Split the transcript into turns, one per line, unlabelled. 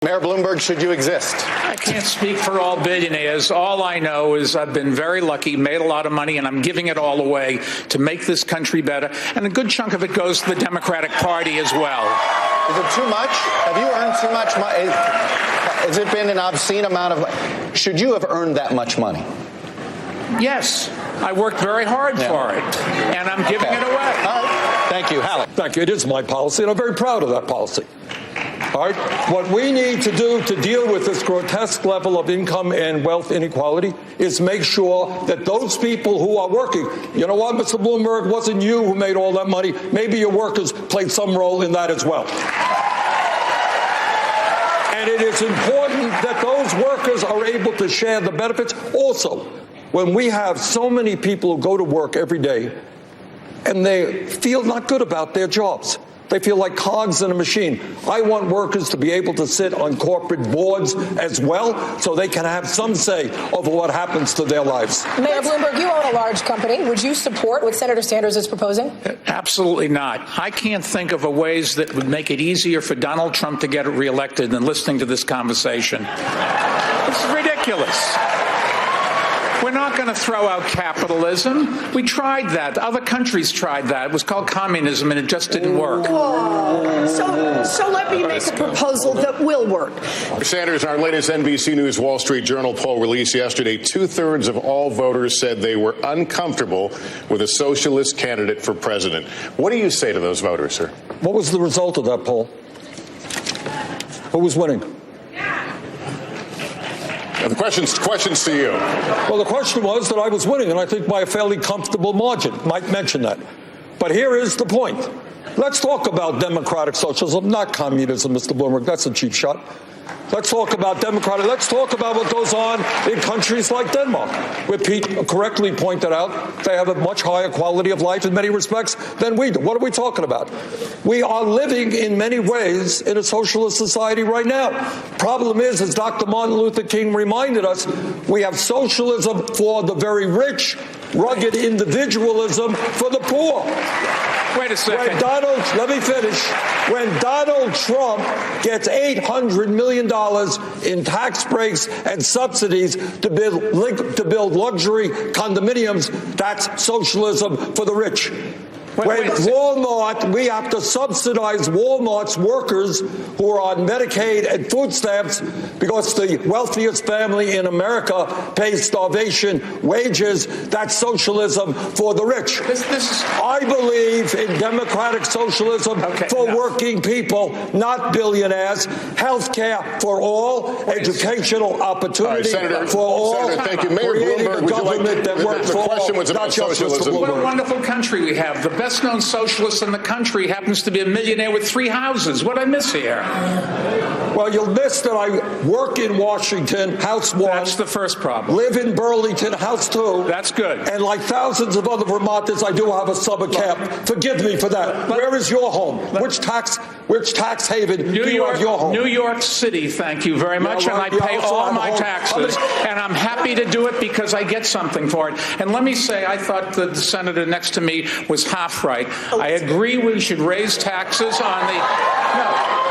Mayor Bloomberg, should you exist?
I can't speak for all billionaires. All I know is I've been very lucky, made a lot of money, and I'm giving it all away to make this country better. And a good chunk of it goes to the Democratic Party as well.
Is it too much? Have you earned too much money? Has it been an obscene amount of... Should you have earned that much money?
Yes. I worked very hard for it, and I'm giving it away.
All right. Thank you. Hallie.
Thank you. It is my policy, and I'm very proud of that policy. All right. What we need to do to deal with this grotesque level of income and wealth inequality is make sure that those people who are working, you know what, Mr. Bloomberg, it wasn't you who made all that money. Maybe your workers played some role in that as well. And it is important that those workers are able to share the benefits. Also, when we have so many people who go to work every day and they feel not good about their jobs, they feel like cogs in a machine. I want workers to be able to sit on corporate boards as well so they can have some say over what happens to their lives.
Mayor Bloomberg, you own a large company. Would you support what Senator Sanders is proposing?
Absolutely not. I can't think of ways that would make it easier for Donald Trump to get reelected than listening to this conversation. This is ridiculous. We're not going to throw out capitalism. We tried that. Other countries tried that. It was called communism, and it just didn't work.
So let me make a proposal that will work.
Sanders, our latest NBC News Wall Street Journal poll released yesterday, 2/3 of all voters said they were uncomfortable with a socialist candidate for president. What do you say to those voters, sir?
What was the result of that poll? Who was winning?
The question's to you.
Well, the question was that I was winning, and I think by a fairly comfortable margin. Might mention that. But here is the point. Let's talk about democratic socialism, not communism, Mr. Bloomberg. That's a cheap shot. Let's talk about democratic. Let's talk about what goes on in countries like Denmark, where Pete correctly pointed out they have a much higher quality of life in many respects than we do. What are we talking about? We are living in many ways in a socialist society right now. Problem is, as Dr. Martin Luther King reminded us, we have socialism for the very rich, rugged individualism for the poor.
Wait a second.
Let me finish. When Donald Trump gets $800 million in tax breaks and subsidies to build luxury condominiums, that's socialism for the rich. When Walmart, we have to subsidize Walmart's workers who are on Medicaid and food stamps because the wealthiest family in America pays starvation wages. That's socialism for the rich. I believe in democratic socialism for working people, not billionaires. Health care for all, educational opportunity for all.
Senator, thank you. Mayor Bloomberg, would you like the question was about socialism.
What a wonderful country we have. The best-known socialist in the country happens to be a millionaire with 3 houses. What I miss here?
Well, you'll miss that I work in Washington, House 1.
That's the first problem.
Live in Burlington, House 2.
That's good.
And like thousands of other Vermonters, I do have a summer camp. Forgive me for that. Where is your home? Which tax haven do you have your home?
New York City, thank you very much. And I pay all my taxes. And I'm happy to do it because I get something for it. And let me say, I thought the senator next to me was half right. I agree we should raise taxes on the... No.